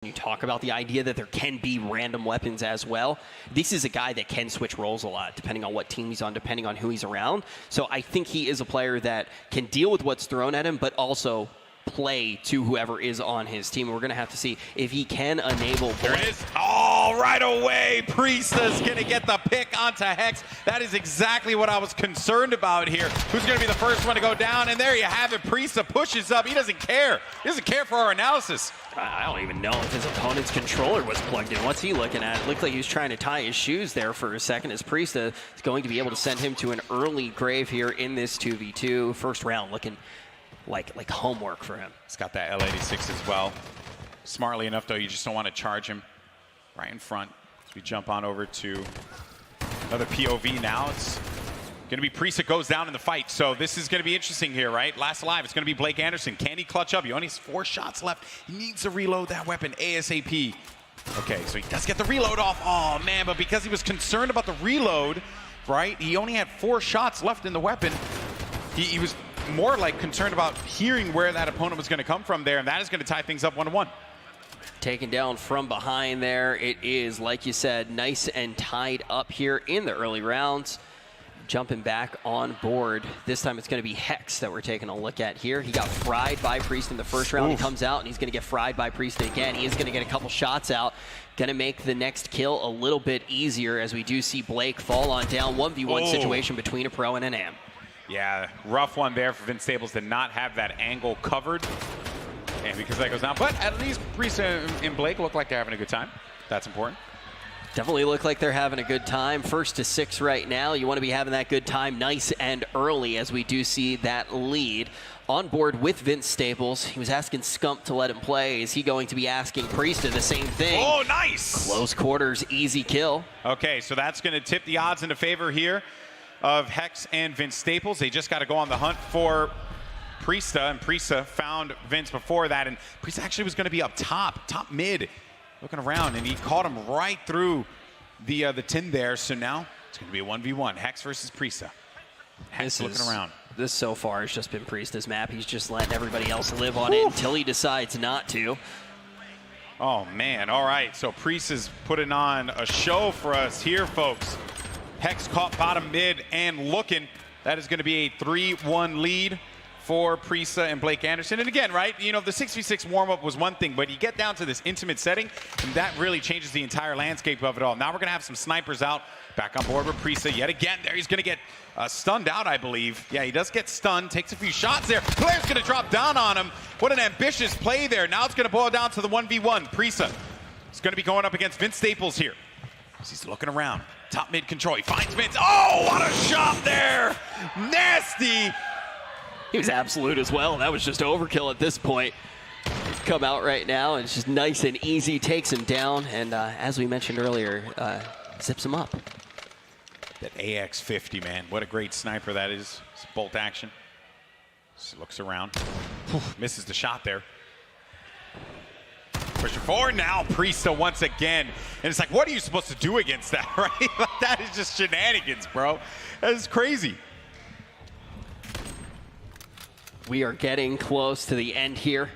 You talk about the idea that there can be random weapons as well. This is a guy that can switch roles a lot, depending on what team he's on, depending on who he's around. So I think he is a player that can deal with what's thrown at him, but also play to whoever is on his team. We're going to have to see if he can enable. There it is. Oh, right away. Priestahh's going to get the pick onto Hecz. That is exactly what I was concerned about here. Who's going to be the first one to go down? And there you have it. Priestahh pushes up. He doesn't care. He doesn't care for our analysis. I don't even know if his opponent's controller was plugged in. What's he looking at? It looked like he was trying to tie his shoes there for a second, as Priestahh is going to be able to send him to an early grave here in this 2v2. First round looking like homework for him. He's got that L86 as well. Smartly enough, though, you just don't want to charge him right in front. As we jump on over to another POV now. It's going to be Priestahh goes down in the fight. So this is going to be interesting here, right? Last alive, it's going to be Blake Anderson. Can he clutch up? He only has 4 shots left. He needs to reload that weapon ASAP. Okay, so he does get the reload off. Oh, man, but because he was concerned about the reload, right? He only had 4 shots left in the weapon. He was more like concerned about hearing where that opponent was going to come from there, and that is going to tie things up 1-1. Taken down from behind there. It is, like you said, nice and tied up here in the early rounds. Jumping back on board. This time it's going to be Hecz that we're taking a look at here. He got fried by Priestahh in the first round. Oof. He comes out and he's going to get fried by Priestahh again. He is going to get a couple shots out. Going to make the next kill a little bit easier, as we do see Blake fall on down. 1v1 situation between a pro and an AM. Yeah, rough one there for Vince to not have that angle covered. And because that goes down. But at least Priestahh and Blake look like they're having a good time. That's important. Definitely look like they're having a good time. 1st to 6 right now. You want to be having that good time nice and early, as we do see that lead. On board with Vince Staples. He was asking Scump to let him play. Is he going to be asking Priestahh the same thing? Oh, nice! Close quarters, easy kill. Okay, so that's going to tip the odds into favor here of Hecz and Vince Staples. They just got to go on the hunt for Priestahh, and Priestahh found Vince before that, and Priestahh actually was going to be up top mid, looking around, and he caught him right through the tin there. So now it's going to be a 1v1, Hecz versus Priestahh. Hecz looking around. This so far has just been Priestahh's map. He's just letting everybody else live on it until he decides not to. Oh man, all right, so Priestahh's putting on a show for us here, folks. Hecz caught bottom mid and looking. That is going to be a 3-1 lead for Priestahh and Blake Anderson. And again, right, you know, the 6v6 warm-up was one thing, but you get down to this intimate setting, and that really changes the entire landscape of it all. Now we're going to have some snipers out, back on board with Priestahh yet again. There, he's going to get stunned out, I believe. Yeah, he does get stunned, takes a few shots there. Player's going to drop down on him. What an ambitious play there. Now it's going to boil down to the 1v1. Priestahh is going to be going up against Vince Staples here. He's looking around. Top mid control. He finds Vince. Oh, what a shot there. Nasty. He was absolute as well. That was just overkill at this point. Come out right now, and it's just nice and easy. Takes him down, and as we mentioned earlier, zips him up. That AX-50, man. What a great sniper that is. It's bolt action. Just looks around. Misses the shot there. Pushing forward now, Priestahh once again. And it's like, what are you supposed to do against that, right? Like, that is just shenanigans, bro. That is crazy. We are getting close to the end here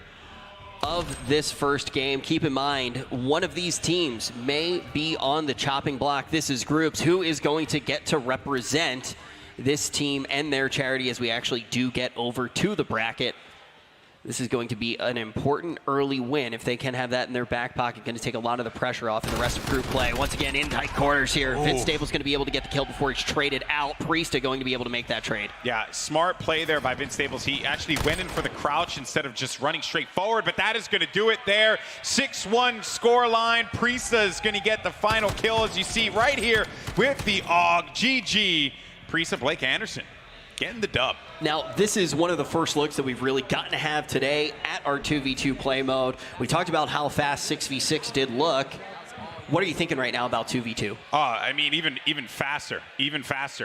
of this first game. Keep in mind, one of these teams may be on the chopping block. This is groups. Who is going to get to represent this team and their charity as we actually do get over to the bracket? This is going to be an important early win. If they can have that in their back pocket, going to take a lot of the pressure off in the rest of group play. Once again, in tight quarters here. Vince Staples going to be able to get the kill before he's traded out. Priestahh going to be able to make that trade. Yeah, smart play there by Vince Staples. He actually went in for the crouch instead of just running straight forward, but that is going to do it there. 6-1 score line. Priestahh is going to get the final kill, as you see right here with the AUG. GG. Priestahh, Blake Anderson getting the dub. Now, this is one of the first looks that we've really gotten to have today at our 2v2 play mode. We talked about how fast 6v6 did look. What are you thinking right now about 2v2? I mean, even faster.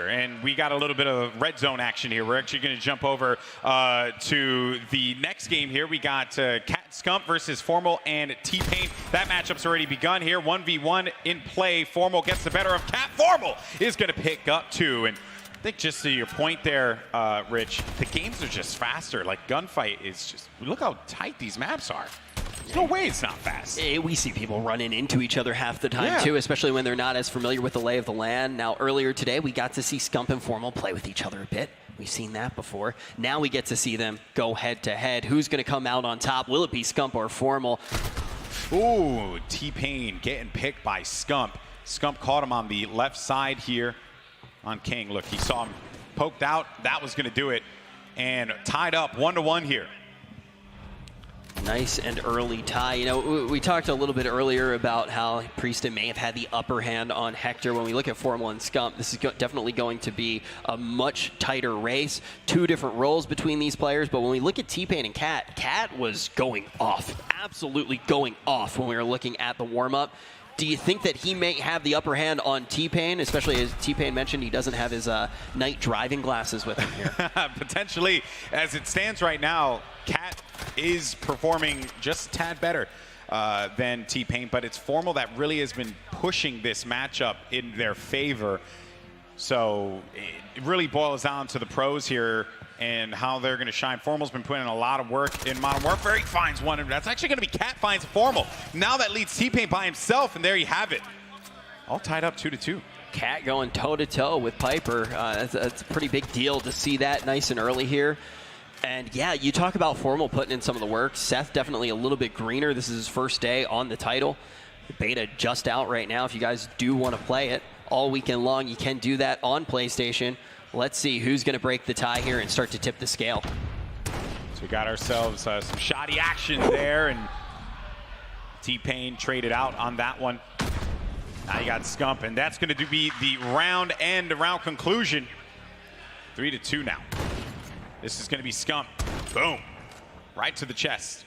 And we got a little bit of red zone action here. We're actually going to jump over to the next game here. We got Cat Scump versus Formal and T-Pain. That matchup's already begun here. 1v1 in play. Formal gets the better of Cat. Formal is going to pick up 2. And I think just to your point there, Rich, the games are just faster. Like, gunfight is just, look how tight these maps are. There's no way it's not fast. We see people running into each other half the time, too, especially when they're not as familiar with the lay of the land. Now, earlier today, we got to see Scump and Formal play with each other a bit. We've seen that before. Now we get to see them go head-to-head. Who's going to come out on top? Will it be Scump or Formal? Ooh, T-Pain getting picked by Scump. Scump caught him on the left side here on King. Look, he saw him poked out. That was going to do it. And tied up 1-1 here. Nice and early tie. You know, we talked a little bit earlier about how Priestahh may have had the upper hand on Hector. When we look at Formal and Scump, this is definitely going to be a much tighter race. Two different roles between these players, but when we look at T-Pain and Cat was going off, absolutely going off when we were looking at the warm-up. Do you think that he may have the upper hand on T-Pain, especially as T-Pain mentioned he doesn't have his night driving glasses with him here? Potentially. As it stands right now, Cat is performing just a tad better than T-Pain, but it's Formal that really has been pushing this matchup in their favor. So it really boils down to the pros here and how they're going to shine. Formal's been putting in a lot of work in Modern Warfare. He finds one, and that's actually going to be Cat finds Formal. Now that leads T-Pain by himself, and there you have it. All tied up 2-2. Cat going toe-to-toe with Piper. That's a pretty big deal to see that nice and early here. And yeah, you talk about Formal putting in some of the work. Seth definitely a little bit greener. This is his first day on the title. The beta just out right now. If you guys do want to play it all weekend long, you can do that on PlayStation. Let's see who's going to break the tie here and start to tip the scale. So we got ourselves some shoddy action there, and T-Pain traded out on that one. Now you got Scump, and that's going to be the round end, round conclusion. 3-2 now. This is going to be Scump. Boom. Right to the chest.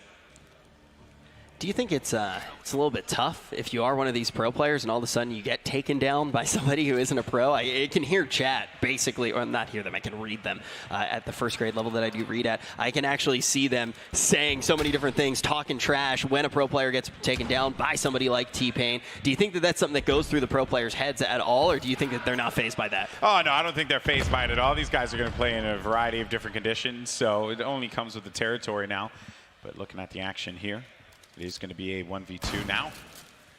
Do you think it's a little bit tough if you are one of these pro players and all of a sudden you get taken down by somebody who isn't a pro? I can hear chat, basically, or not hear them, I can read them at the first grade level that I do read at. I can actually see them saying so many different things, talking trash when a pro player gets taken down by somebody like T-Pain. Do you think that that's something that goes through the pro players' heads at all, or do you think that they're not fazed by that? Oh, no, I don't think they're fazed by it at all. These guys are going to play in a variety of different conditions, so it only comes with the territory now. But looking at the action here, it is going to be a 1v2 now.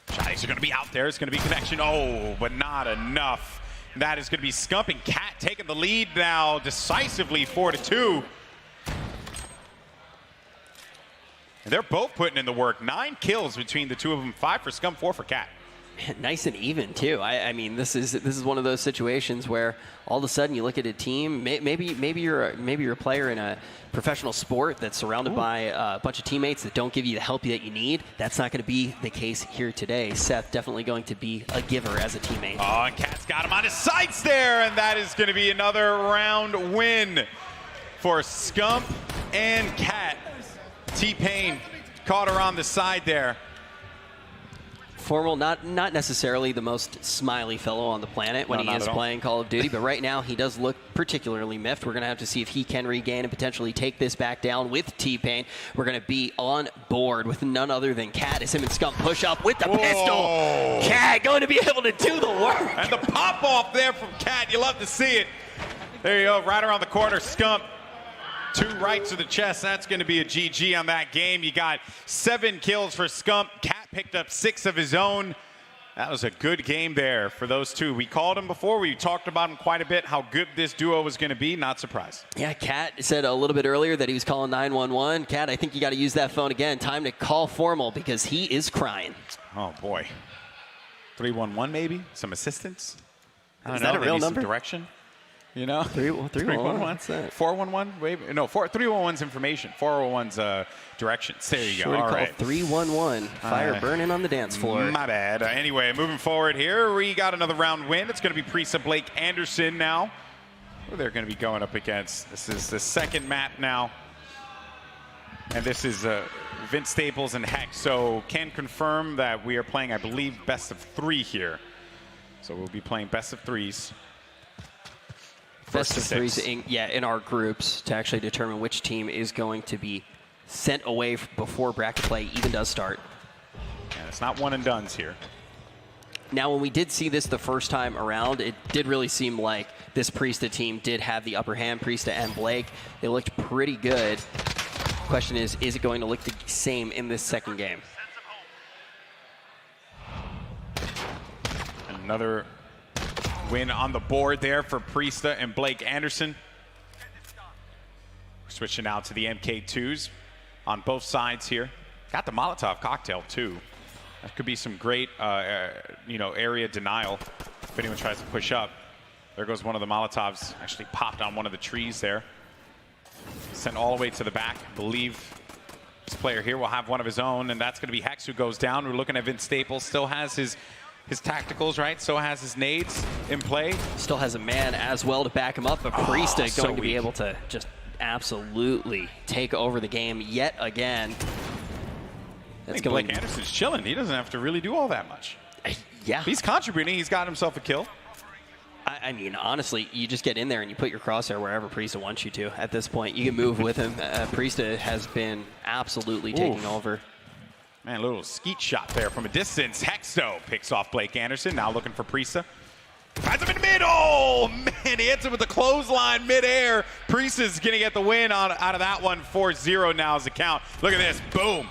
Shotties are going to be out there. It's going to be connection. Oh, but not enough. That is going to be Scump and Cat taking the lead now decisively 4-2. And they're both putting in the work. 9 kills between the two of them. 5 for Scump, 4 for Cat. Nice and even too. I mean, this is one of those situations where all of a sudden you look at a team. Maybe you're a player in a professional sport that's surrounded by a bunch of teammates that don't give you the help that you need. That's not going to be the case here today. Seth definitely going to be a giver as a teammate. Oh, and Cat's got him on his sights there, and that is going to be another round win for Scump and Cat. T-Pain caught her on the side there. Formal, not necessarily the most smiley fellow on the planet when he is playing Call of Duty, but right now he does look particularly miffed. We're going to have to see if he can regain and potentially take this back down with T-Pain. We're going to be on board with none other than Cat as him and Scump push up with the pistol. Cat going to be able to do the work. And the pop-off there from Cat, you love to see it. There you go, right around the corner, Scump. 2 right to the chest. That's going to be a GG on that game. You got 7 kills for Scump. Cat picked up 6 of his own. That was a good game there for those two. We called him before. We talked about him quite a bit, how good this duo was going to be. Not surprised. Yeah, Cat said a little bit earlier that he was calling 911. Cat, I think you got to use that phone again. Time to call Formal because he is crying. Oh, boy. 311 maybe? Some assistance? I don't is know. That a real number? Some direction? You know? 311? What's that? 411? Wait, no, 311's information. 401's directions. There you go. All right. 311. Fire burning on the dance floor. My bad. Anyway, moving forward here, we got another round win. It's going to be Priestahh Blake Anderson now, who they're going to be going up against. This is the second map now. And this is Vince Staples and Hecz. So can confirm that we are playing, I believe, best of 3 here. So we'll be playing best of 3s. Best of 3s in our groups to actually determine which team is going to be sent away before bracket play even does start. And it's not one and dones here. Now, when we did see this the first time around, it did really seem like this Priestahh team did have the upper hand, Priestahh and Blake. They looked pretty good. Question is it going to look the same in this second game? Another win on the board there for Priestahh and Blake Anderson. Switching out to the MK2s on both sides here. Got the Molotov cocktail too. That could be some great, area denial if anyone tries to push up. There goes one of the Molotovs. Actually popped on one of the trees there. Sent all the way to the back. I believe this player here will have one of his own, and that's going to be Hecz who goes down. We're looking at Vince Staples. Still has his tacticals, right? Still has his nades in play. Still has a man as well to back him up, but Priestahh going to be able to just absolutely take over the game yet again. I think Blake Anderson's chilling. He doesn't have to really do all that much. Yeah. He's contributing. He's got himself a kill. I mean, honestly, you just get in there and you put your crosshair wherever Priestahh wants you to. At this point, you can move with him. Priestahh has been absolutely taking over. Man, a little skeet shot there from a distance. Hecz, though, picks off Blake Anderson. Now looking for Priestahh. Finds him in the middle. Oh, man, he hits him with the clothesline midair. Priestahh's going to get the win out of that one. 4-0 now is the count. Look at this. Boom.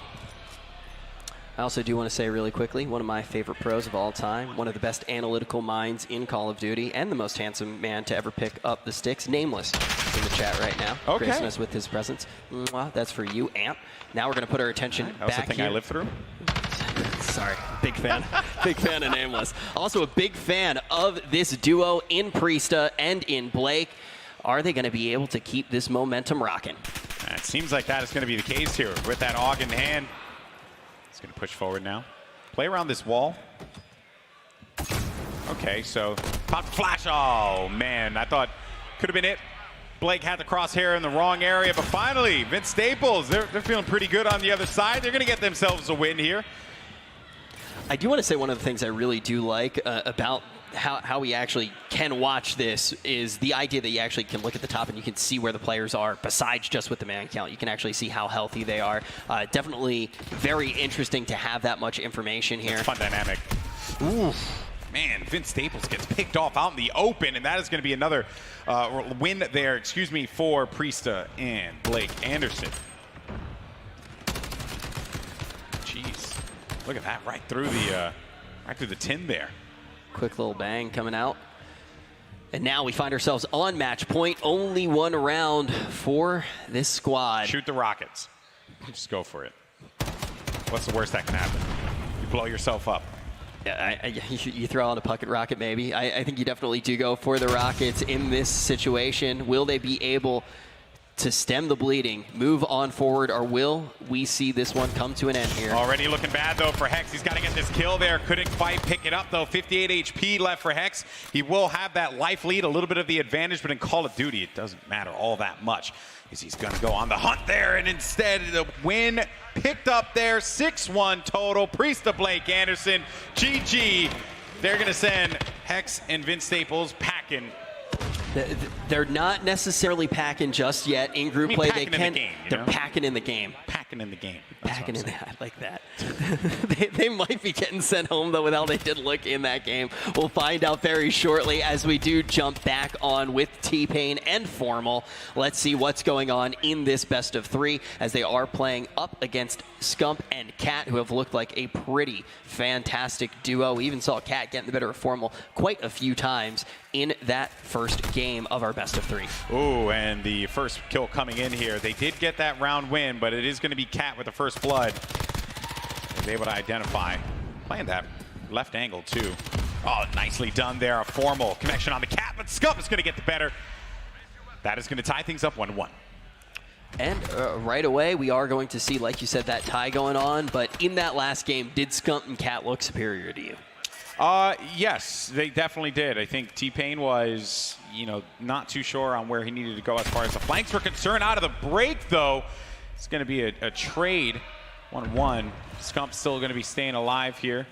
I also do want to say really quickly, one of my favorite pros of all time, one of the best analytical minds in Call of Duty, and the most handsome man to ever pick up the sticks, Nameless, in the chat right now. Okay. Gracing us with his presence. Mwah, that's for you, Amp. Now we're going to put our attention back here. That was the thing I lived through. Sorry, big fan. Big fan of Nameless. Also a big fan of this duo in Priestahh and in Blake. Are they going to be able to keep this momentum rocking? It seems like that is going to be the case here with that AUG in hand. He's going to push forward now. Play around this wall. Okay, so pop flash. Oh, man, I thought could have been it. Blake had the crosshair in the wrong area, but finally, Vince Staples, they're feeling pretty good on the other side. They're going to get themselves a win here. I do want to say one of the things I really do like about how we actually can watch this is the idea that you actually can look at the top and you can see where the players are besides just with the man count. You can actually see how healthy they are. Definitely very interesting to have that much information here. It's fun dynamic. Ooh. Man, Vince Staples gets picked off out in the open, and that is going to be another win there, for Priestahh and Blake Anderson. Jeez, look at that, right through the tin there. Quick little bang coming out. And now we find ourselves on match point. Only one round for this squad. Shoot the rockets. Just go for it. What's the worst that can happen? You blow yourself up. Yeah, you throw out a bucket rocket maybe. I think you definitely do go for the rockets in this situation. Will they be able to stem the bleeding, move on forward, or will we see this one come to an end here? Already looking bad, though, for Hecz. He's got to get this kill there. Couldn't quite pick it up, though. 58 HP left for Hecz. He will have that life lead, a little bit of the advantage, but in Call of Duty, it doesn't matter all that much. He's going to go on the hunt there, and instead the win picked up there. 6-1 total. Priestahh, Blake Anderson. GG. They're going to send Hecz and Vince Staples packing. They're not necessarily packing just yet in group play. They can. They're packing in the game. Packing in the game. Packing in that. I like that. they might be getting sent home though with how they did look in that game. We'll find out very shortly as we do jump back on with T-Pain and Formal. Let's see what's going on in this best of three as they are playing up against Scump and Cat, who have looked like a pretty fantastic duo. We even saw Cat getting the better of Formal quite a few times in that first game of our best of three. Ooh, and the first kill coming in here. They did get that round win, but it is going to be Cat with the first blood. Was able to identify. Playing that left angle, too. Oh, nicely done there. A Formal connection on the Cat, but Scump is going to get the better. That is going to tie things up 1-1. And right away, we are going to see, like you said, that tie going on. But in that last game, did Scump and Cat look superior to you? Yes, they definitely did. I think T-Pain was, not too sure on where he needed to go as far as the flanks were concerned. Out of the break, though, it's going to be a trade. 1-1. Scump's still going to be staying alive here.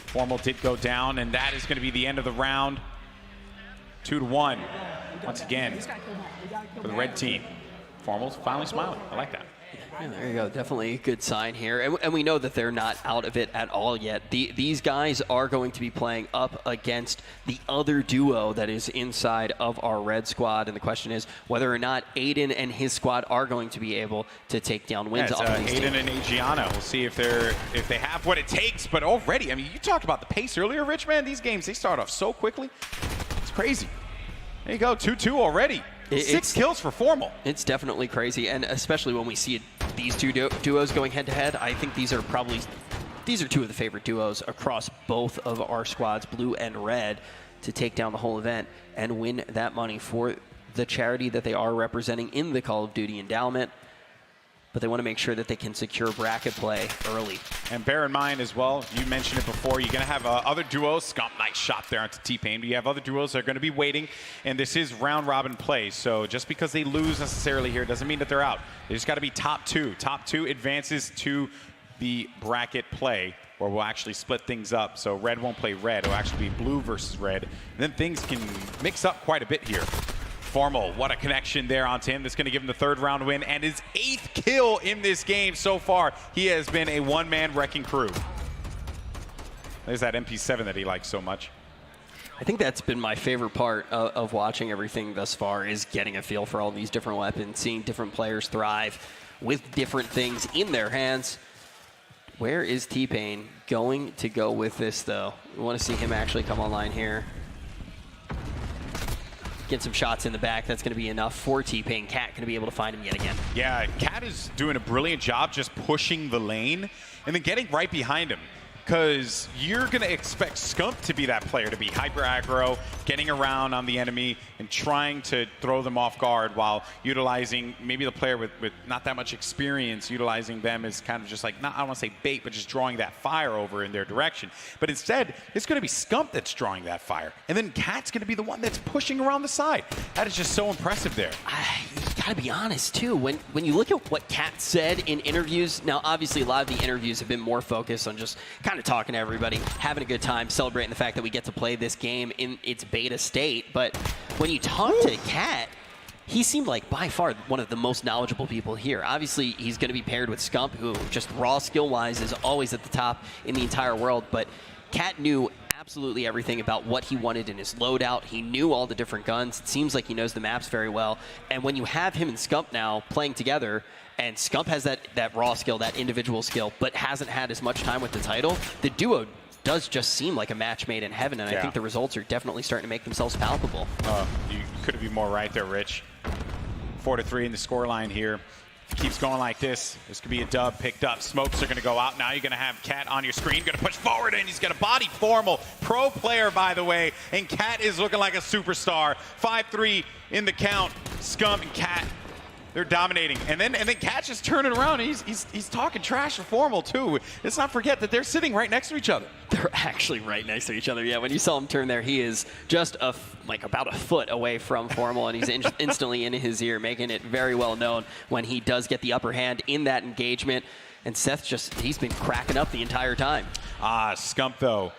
Formal did go down, and that is going to be the end of the round. 2-1. Once again, for the red team. Formal's finally smiling. I like that. Yeah, there you go. Definitely a good sign here. And we know that they're not out of it at all yet. These guys are going to be playing up against the other duo that is inside of our red squad. And the question is whether or not Aiden and his squad are going to be able to take down wins off of these Aiden teams. and Adriana. We'll see if they have what it takes. But already, I mean, you talked about the pace earlier, Rich, man. These games, they start off so quickly. It's crazy. There you go, 2-2 already. 6 kills for Formal. It's definitely crazy, and especially when we see these two duos going head-to-head, I think these are two of the favorite duos across both of our squads, blue and red, to take down the whole event and win that money for the charity that they are representing in the Call of Duty endowment. But they want to make sure that they can secure bracket play early. And bear in mind as well, you mentioned it before, you're going to have other duos. Scump, nice shot there onto T-Pain. But you have other duos that are going to be waiting, and this is round-robin play. So just because they lose necessarily here doesn't mean that they're out. They just got to be top 2. Top 2 advances to the bracket play, where we'll actually split things up. So red won't play red. It'll actually be blue versus red. And then things can mix up quite a bit here. Formal, what a connection there onto him. That's going to give him the 3rd round win and his 8th kill in this game so far. He has been a one-man wrecking crew. There's that MP7 that he likes so much. I think that's been my favorite part of watching everything thus far, is getting a feel for all these different weapons, seeing different players thrive with different things in their hands. Where is T-Pain going to go with this, though? We want to see him actually come online here. Get some shots in the back. That's going to be enough for T-Pain. Cat going to be able to find him yet again. Yeah, Cat is doing a brilliant job just pushing the lane and then getting right behind him. Because you're going to expect Scump to be that player, to be hyper aggro, getting around on the enemy and trying to throw them off guard while utilizing maybe the player with not that much experience, utilizing them as kind of just like, not, I don't want to say bait, but just drawing that fire over in their direction. But instead, it's going to be Scump that's drawing that fire. And then Cat's going to be the one that's pushing around the side. That is just so impressive there. You gotta be honest, too. When you look at what Cat said in interviews, now obviously a lot of the interviews have been more focused on just kind of talking to everybody, having a good time, celebrating the fact that we get to play this game in its beta state. But when you talk to Cat, he seemed like by far one of the most knowledgeable people here. Obviously, he's going to be paired with Scump, who just raw skill-wise is always at the top in the entire world. But Cat knew absolutely everything about what he wanted in his loadout. He knew all the different guns. It seems like he knows the maps very well. And when you have him and Scump now playing together, and Scump has that raw skill, that individual skill, but hasn't had as much time with the title, the duo does just seem like a match made in heaven, and I think the results are definitely starting to make themselves palpable. You couldn't be more right there, Rich. 4-3 in the scoreline here. If it keeps going like this could be a dub picked up. Smokes are going to go out. Now you're going to have Cat on your screen. Going to push forward, and he's going to body Formal. Pro player, by the way. And Cat is looking like a superstar. 5-3 in the count. Scump and Cat, they're dominating. And then Cat just turning around. And he's talking trash to Formal, too. Let's not forget that they're sitting right next to each other. They're actually right next to each other. Yeah, when you saw him turn there, he is just about a foot away from Formal, and he's instantly in his ear, making it very well known when he does get the upper hand in that engagement. And Seth he's been cracking up the entire time. Scump, though,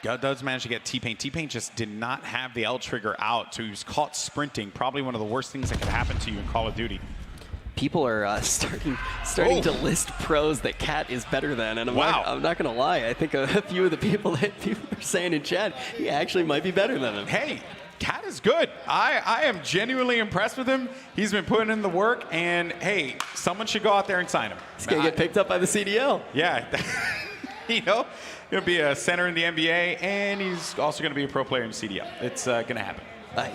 does manage to get T-Pain. T-Pain just did not have the L trigger out, so he was caught sprinting. Probably one of the worst things that could happen to you in Call of Duty. People are starting to list pros that Cat is better than, and I'm not going to lie. I think a few of the people are saying in chat, he actually might be better than him. Hey, Cat is good. I am genuinely impressed with him. He's been putting in the work, and hey, someone should go out there and sign him. He's going to get picked up by the CDL. Yeah, you know, going to be a center in the NBA, and he's also going to be a pro player in the CDL. It's going to happen.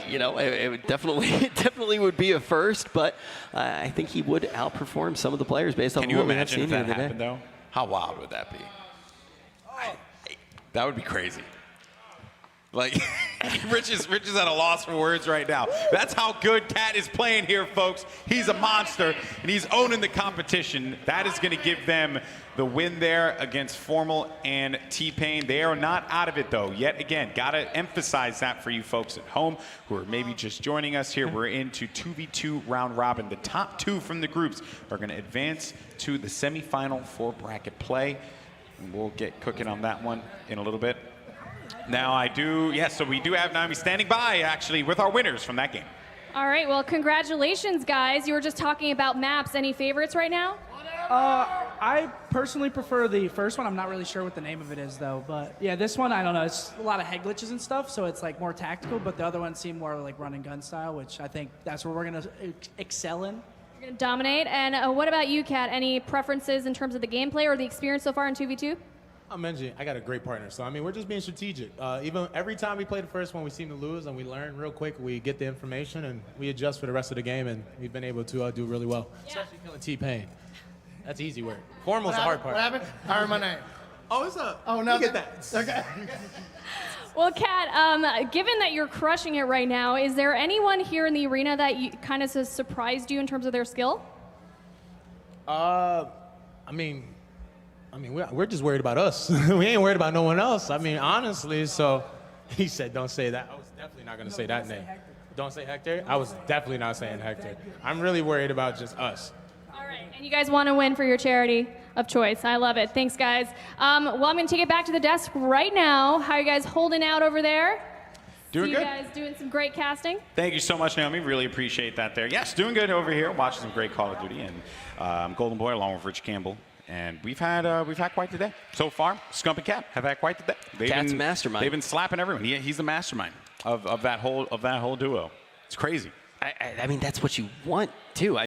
You know, it would definitely would be a first, but I think he would outperform some of the players based on what we have seen the other day. Can you imagine if that happened, though? How wild would that be? That would be crazy. Like, Rich is at a loss for words right now. That's how good Cat is playing here, folks. He's a monster, and he's owning the competition. That is going to give them the win there against Formal and T-Pain. They are not out of it, though. Yet again, got to emphasize that for you folks at home who are maybe just joining us here. We're into 2v2 round robin. The top 2 from the groups are going to advance to the semifinal for bracket play. And we'll get cooking on that one in a little bit. Now so we do have Naomi standing by, actually, with our winners from that game. All right, well, congratulations, guys. You were just talking about maps. Any favorites right now? I personally prefer the first one. I'm not really sure what the name of it is, though. But yeah, this one, I don't know. It's a lot of head glitches and stuff, so it's like more tactical. But the other ones seem more like run and gun style, which I think that's where we're going to excel in. You're going to dominate. And what about you, Kat? Any preferences in terms of the gameplay or the experience so far in 2v2? I'm Benji. I got a great partner. So, I mean, we're just being strategic. Even every time we play the first one, we seem to lose, and we learn real quick. We get the information, and we adjust for the rest of the game, and we've been able to do really well, especially killing T-Pain. That's easy work. Formal's the hard part. What happened? I heard my name. Oh, it's up. Oh, no. You get that. Okay. Well, Kat, given that you're crushing it right now, is there anyone here in the arena that kind of has surprised you in terms of their skill? I mean, we're just worried about us. We ain't worried about no one else. I mean, honestly, so he said, don't say that. I was definitely not going to say that name. Don't say Hector? I was definitely not saying Hector. I'm really worried about just us. All right, and you guys want to win for your charity of choice. I love it. Thanks, guys. Well, I'm going to take it back to the desk right now. How are you guys holding out over there? Doing good. You guys doing some great casting? Thank you so much, Naomi. Really appreciate that there. Yes, doing good over here, watching some great Call of Duty. And Golden Boy along with Rich Campbell. And we've had quite the day. So far, Scump and Cap have had quite the day. Cat's a mastermind. They've been slapping everyone. He's the mastermind of that whole duo. It's crazy. I mean, that's what you want, too.